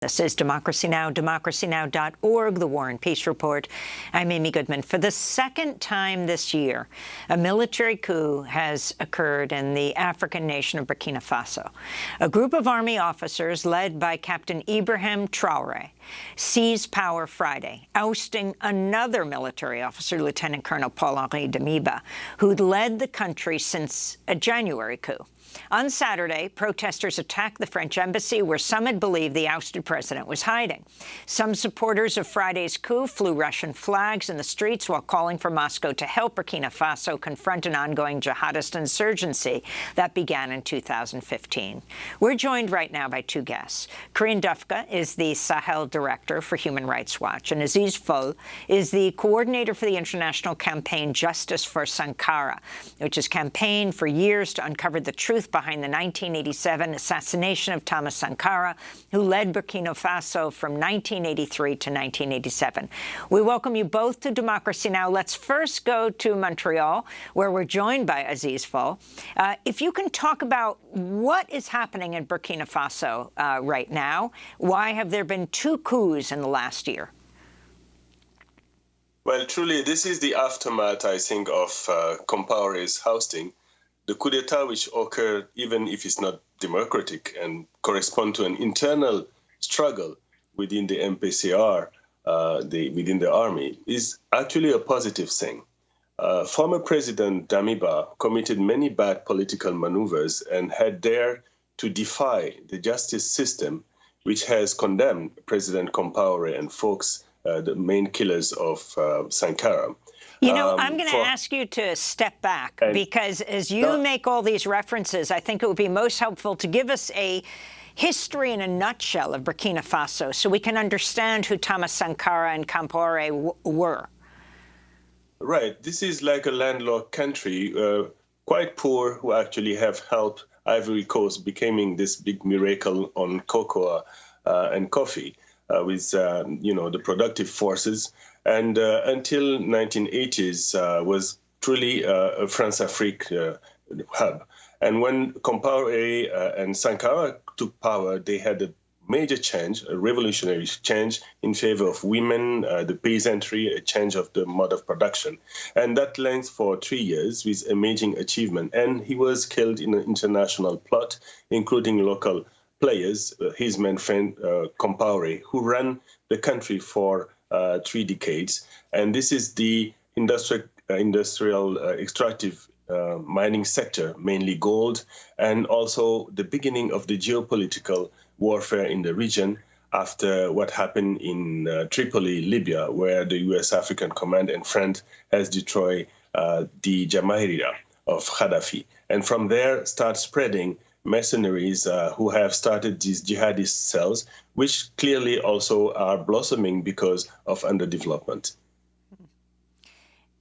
This is Democracy Now!, democracynow.org, the War and Peace Report. I'm Amy Goodman. For the second time this year, a military coup has occurred in the African nation of Burkina Faso. A group of army officers led by Captain Ibrahim Traoré seized power Friday, ousting another military officer, Lieutenant Colonel Paul-Henri Damiba, who'd led the country since a January coup. On Saturday, protesters attacked the French embassy, where some had believed the ousted president was hiding. Some supporters of Friday's coup flew Russian flags in the streets while calling for Moscow to help Burkina Faso confront an ongoing jihadist insurgency that began in 2015. We're joined right now by two guests. Corinne Dufka is the Sahel Director for Human Rights Watch, and Aziz Fall is the coordinator for the international campaign Justice for Sankara, which has campaigned for years to uncover the truth behind the 1987 assassination of Thomas Sankara, who led Burkina Faso from 1983 to 1987. We welcome you both to Democracy Now! Let's first go to Montreal, where we're joined by Aziz Fall. If you can talk about what is happening in Burkina Faso right now, why have there been two coups in the last year? Well, truly, this is the aftermath, I think, of Compaoré's ousting. The coup d'etat, which occurred, even if it's not democratic and correspond to an internal struggle within the MPCR, within the army, is actually a positive thing. Former President Damiba committed many bad political maneuvers and had dared to defy the justice system, which has condemned President Compaoré and folks, the main killers of Sankara. You know, I'm going to ask you to step back, because as you make all these references, I think it would be most helpful to give us a history in a nutshell of Burkina Faso so we can understand who Thomas Sankara and Compaoré were. Right. This is like a landlocked country, quite poor, who actually have helped Ivory Coast becoming this big miracle on cocoa and coffee with, the productive forces. And until 1980s was truly a France-Afrique hub. And when Compaoré and Sankara took power, they had a major change, a revolutionary change in favor of women, the peasantry, a change of the mode of production. And that length for 3 years with amazing achievement. And he was killed in an international plot, including local players, his main friend Compaoré, who ran the country for 3 decades. And this is the industrial extractive mining sector, mainly gold, and also the beginning of the geopolitical warfare in the region after what happened in Tripoli, Libya, where the U.S. African Command and Front has destroyed the Jamahiriya of Gaddafi. And from there start spreading mercenaries who have started these jihadist cells, which clearly also are blossoming because of underdevelopment.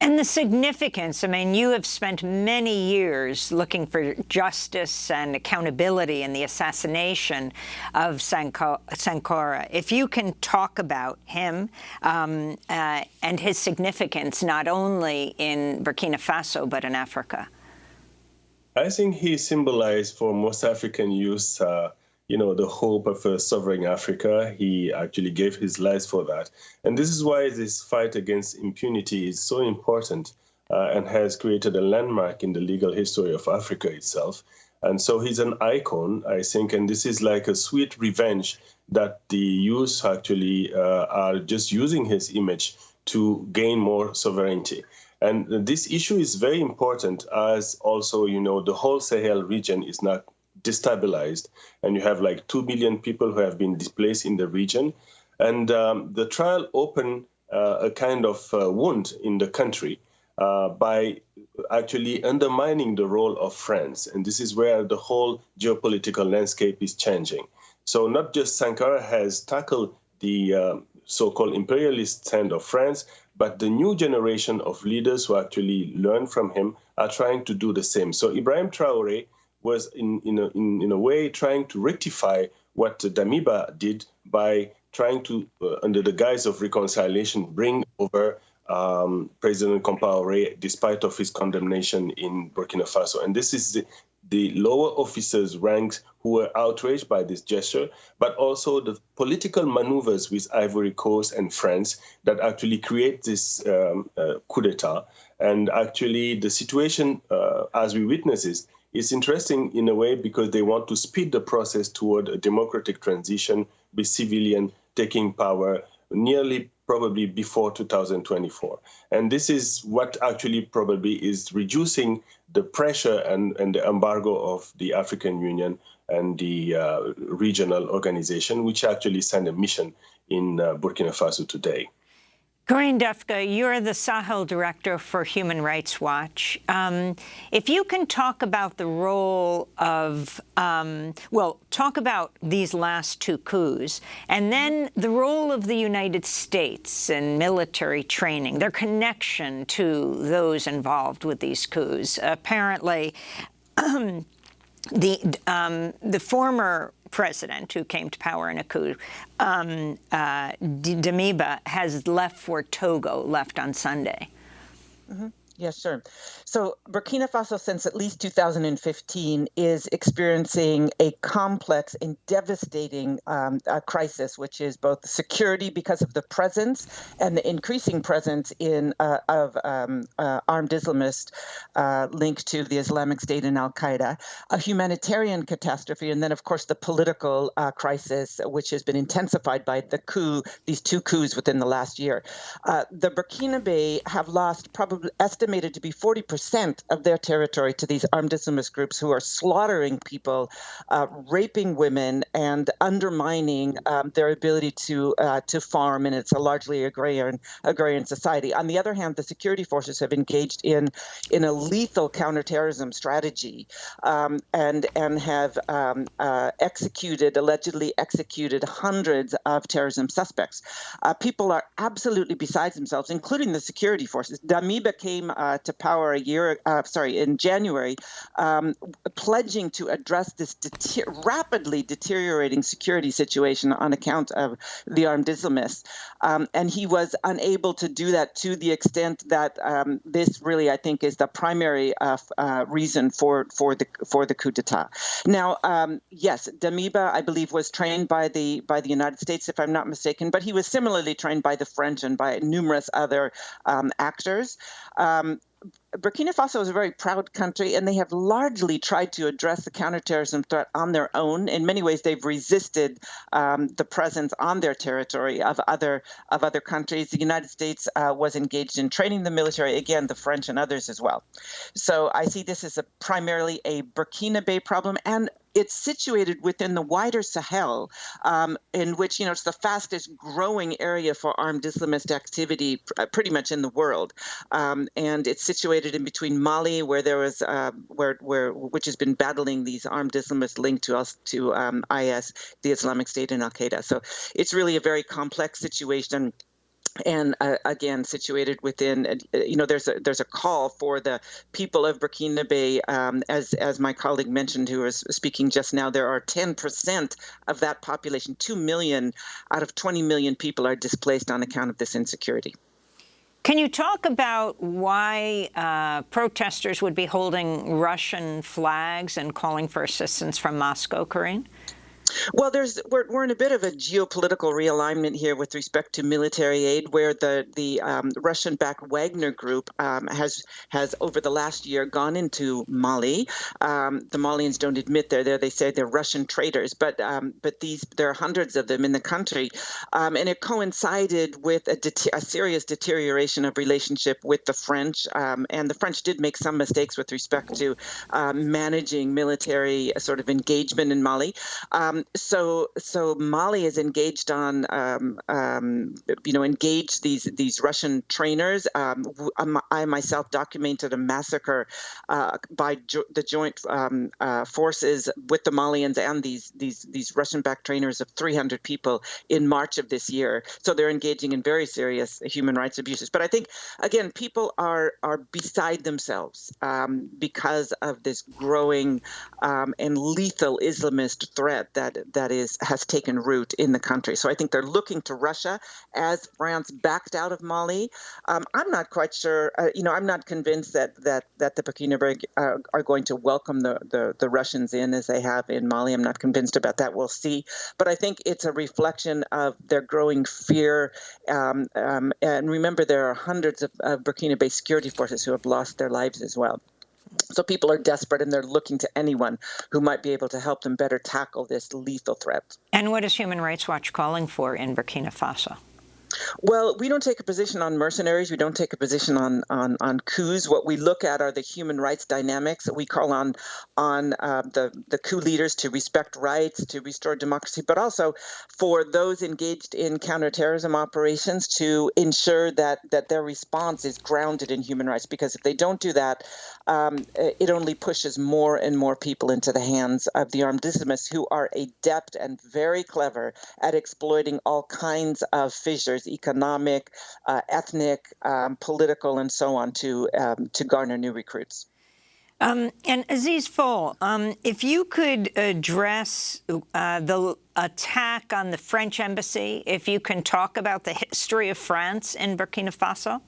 And the significance, I mean, you have spent many years looking for justice and accountability in the assassination of Sankara. If you can talk about him and his significance, not only in Burkina Faso, but in Africa. I think he symbolized for most African youth, the hope of a sovereign Africa. He actually gave his life for that. And this is why this fight against impunity is so important and has created a landmark in the legal history of Africa itself. And so he's an icon, I think, and this is like a sweet revenge that the youth actually are just using his image to gain more sovereignty. And this issue is very important as also, the whole Sahel region is now destabilized. And you have like 2 million people who have been displaced in the region. And the trial opened a kind of wound in the country by actually undermining the role of France. And this is where the whole geopolitical landscape is changing. So not just Sankara has tackled the so-called imperialist stand of France, but the new generation of leaders who actually learn from him are trying to do the same. So Ibrahim Traoré was in a way trying to rectify what Damiba did by trying to, under the guise of reconciliation, bring over President Compaoré, despite of his condemnation in Burkina Faso. And this is the lower officers' ranks who were outraged by this gesture, but also the political maneuvers with Ivory Coast and France that actually create this coup d'etat. And actually, the situation, as we witness it, is interesting in a way because they want to speed the process toward a democratic transition with civilian taking power nearly probably before 2024. And this is what actually probably is reducing the pressure and the embargo of the African Union and the regional organization, which actually sent a mission in Burkina Faso today. Corinne Dufka, you're the Sahel Director for Human Rights Watch. If you can talk about the role of, talk about these last two coups, and then the role of the United States in military training, their connection to those involved with these coups. Apparently, the former president who came to power in a coup, Damiba, has left for Togo, left on Sunday. Mm-hmm. Yes, sure. So Burkina Faso, since at least 2015, is experiencing a complex and devastating crisis, which is both security because of the presence and the increasing presence of armed Islamists linked to the Islamic State and Al-Qaeda, a humanitarian catastrophe, and then, of course, the political crisis, which has been intensified by these two coups within the last year. The Burkinabe have lost probably estimated to be 40% of their territory to these armed Islamist groups who are slaughtering people, raping women, and undermining their ability to farm. And it's a largely agrarian society. On the other hand, the security forces have engaged in a lethal counterterrorism strategy and have allegedly executed hundreds of terrorism suspects. People are absolutely beside themselves, including the security forces. Damiba came to power in January, pledging to address this rapidly deteriorating security situation on account of the armed Islamists. And he was unable to do that to the extent that this really, I think, is the primary reason for the coup d'etat. Now, yes, Damiba, I believe, was trained by the United States, if I'm not mistaken, but he was similarly trained by the French and by numerous other actors. Burkina Faso is a very proud country, and they have largely tried to address the counterterrorism threat on their own. In many ways, they've resisted the presence on their territory of other countries. The United States was engaged in training the military, again, the French and others as well. So I see this as primarily a Burkinabe problem, and it's situated within the wider Sahel, in which, it's the fastest growing area for armed Islamist activity pretty much in the world. And it's situated in between Mali, where there was, which has been battling these armed Islamists linked to IS, the Islamic State and Al-Qaeda. So it's really a very complex situation. And again, situated within, there's a call for the people of Burkinabe, as my colleague mentioned, who was speaking just now. There are 10% of that population, 2 million out of 20 million people, are displaced on account of this insecurity. Can you talk about why protesters would be holding Russian flags and calling for assistance from Moscow, Corinne? Well, we're in a bit of a geopolitical realignment here with respect to military aid, where the Russian-backed Wagner Group has over the last year gone into Mali. The Malians don't admit they're there; they say they're Russian traitors, but there are hundreds of them in the country, and it coincided with a serious deterioration of relationship with the French, and the French did make some mistakes with respect to managing military sort of engagement in Mali. So Mali is engaged engaged these Russian trainers. I myself documented a massacre by the joint forces with the Malians and these Russian-backed trainers of 300 people in March of this year. So they're engaging in very serious human rights abuses. But I think, again, people are beside themselves because of this growing and lethal Islamist threat that has taken root in the country. So I think they're looking to Russia as France backed out of Mali. I'm not quite sure. I'm not convinced that the Burkina Faso are going to welcome the Russians in as they have in Mali. I'm not convinced about that. We'll see. But I think it's a reflection of their growing fear. And remember, there are hundreds of Burkina-based security forces who have lost their lives as well. So people are desperate, and they're looking to anyone who might be able to help them better tackle this lethal threat. And what is Human Rights Watch calling for in Burkina Faso? Well, we don't take a position on mercenaries. We don't take a position on coups. What we look at are the human rights dynamics. We call on the coup leaders to respect rights, to restore democracy, but also for those engaged in counterterrorism operations to ensure that their response is grounded in human rights. Because if they don't do that, it only pushes more and more people into the hands of the armed Islamists, who are adept and very clever at exploiting all kinds of fissures, economic, ethnic, political, and so on, to garner new recruits. And Aziz Fall, if you could address the attack on the French embassy, if you can talk about the history of France in Burkina Faso.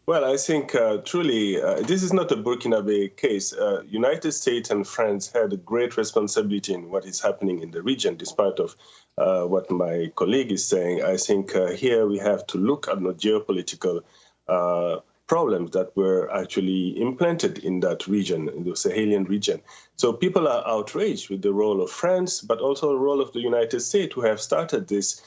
Well, I think truly this is not a Burkinabe case. United States and France had a great responsibility in what is happening in the region, despite of what my colleague is saying. I think here we have to look at the geopolitical problems that were actually implanted in that region, in the Sahelian region. So people are outraged with the role of France, but also the role of the United States, who have started this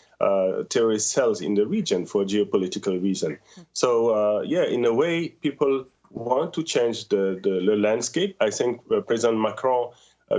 terrorist cells in the region for geopolitical reason. So, in a way, people want to change the landscape. I think President Macron,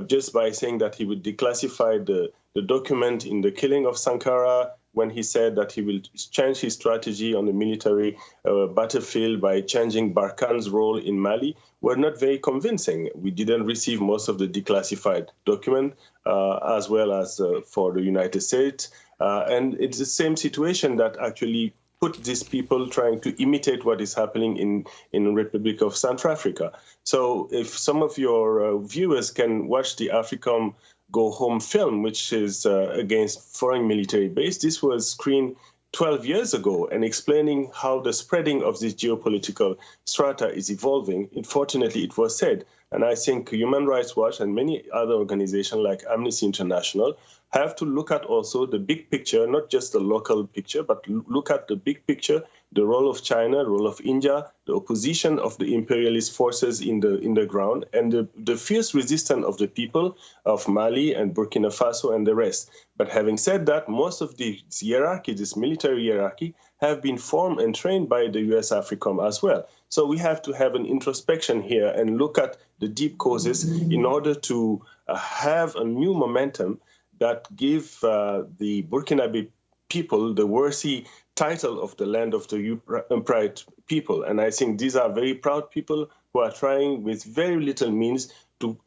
just by saying that he would declassify the document in the killing of Sankara, when he said that he will change his strategy on the military battlefield by changing Barkhane's role in Mali, were not very convincing. We didn't receive most of the declassified document, as well as for the United States. And it's the same situation that actually put these people trying to imitate what is happening in the Republic of South Africa. So if some of your viewers can watch the AFRICOM Go Home film, which is against foreign military base, this was screened 12 years ago and explaining how the spreading of this geopolitical strata is evolving. Unfortunately, it was said. And I think Human Rights Watch and many other organizations like Amnesty International have to look at also the big picture, not just the local picture, but look at the big picture, the role of China, the role of India, the opposition of the imperialist forces in the ground, and the fierce resistance of the people of Mali and Burkina Faso and the rest. But having said that, most of the hierarchy, this military hierarchy, have been formed and trained by the US AFRICOM as well. So we have to have an introspection here and look at the deep causes in order to have a new momentum that give the Burkinabe people the worthy title of the land of the proud people. And I think these are very proud people who are trying with very little means to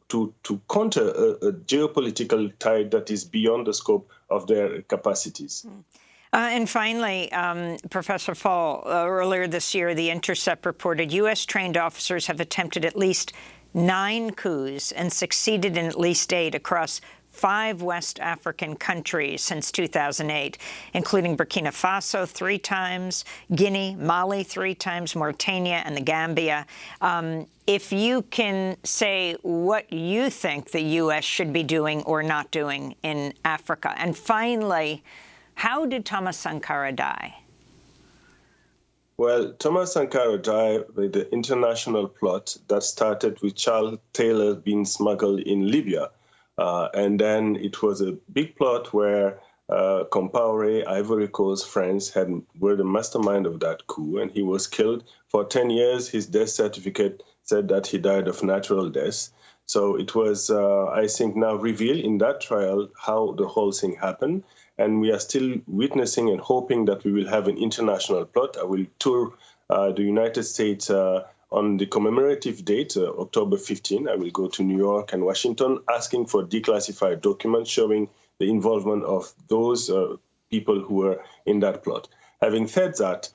counter a geopolitical tide that is beyond the scope of their capacities. And finally, Professor Fall, earlier this year, The Intercept reported U.S.-trained officers have attempted at least 9 coups and succeeded in at least 8 across 5 West African countries since 2008, including Burkina Faso 3 times, Guinea, Mali 3 times, Mauritania, and the Gambia. If you can say what you think the U.S. should be doing or not doing in Africa. And finally, how did Thomas Sankara die? Well, Thomas Sankara died with the international plot that started with Charles Taylor being smuggled in Libya. And then it was a big plot where Compaoré, Ivory Coast, France, were the mastermind of that coup, and he was killed. For 10 years, his death certificate said that he died of natural death. So it was, I think, now revealed in that trial how the whole thing happened. And we are still witnessing and hoping that we will have an international plot. I will tour the United States on the commemorative date, October 15. I will go to New York and Washington asking for declassified documents showing the involvement of those people who were in that plot. Having said that,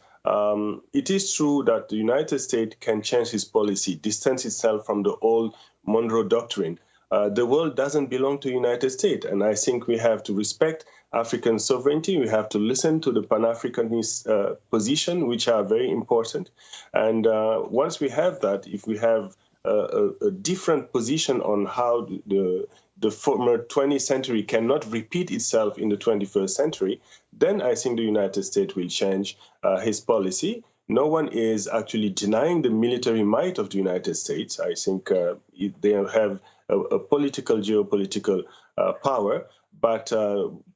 it is true that the United States can change its policy, distance itself from the old Monroe Doctrine. the world doesn't belong to the United States. And I think we have to respect African sovereignty. We have to listen to the Pan-Africanist position, which are very important. And once we have that, if we have a different position on how the former 20th century cannot repeat itself in the 21st century, then I think the United States will change his policy. No one is actually denying the military might of the United States. I think they have a political, geopolitical power, but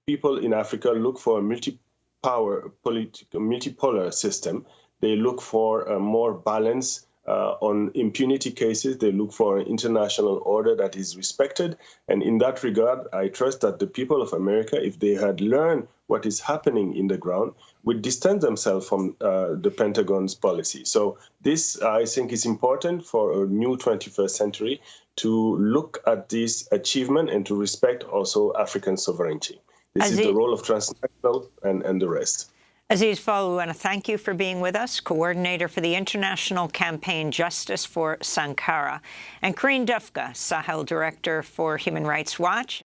people in Africa look for a multipolar system. They look for a more balance on impunity cases. They look for an international order that is respected. And in that regard, I trust that the people of America, if they had learned what is happening in the ground, would distance themselves from the Pentagon's policy. So this, I think, is important for a new 21st century to look at this achievement and to respect also African sovereignty. This is the role of transnational and the rest. Aziz Fall, we want to thank you for being with us, coordinator for the International Campaign Justice for Sankara, and Corinne Dufka, Sahel Director for Human Rights Watch.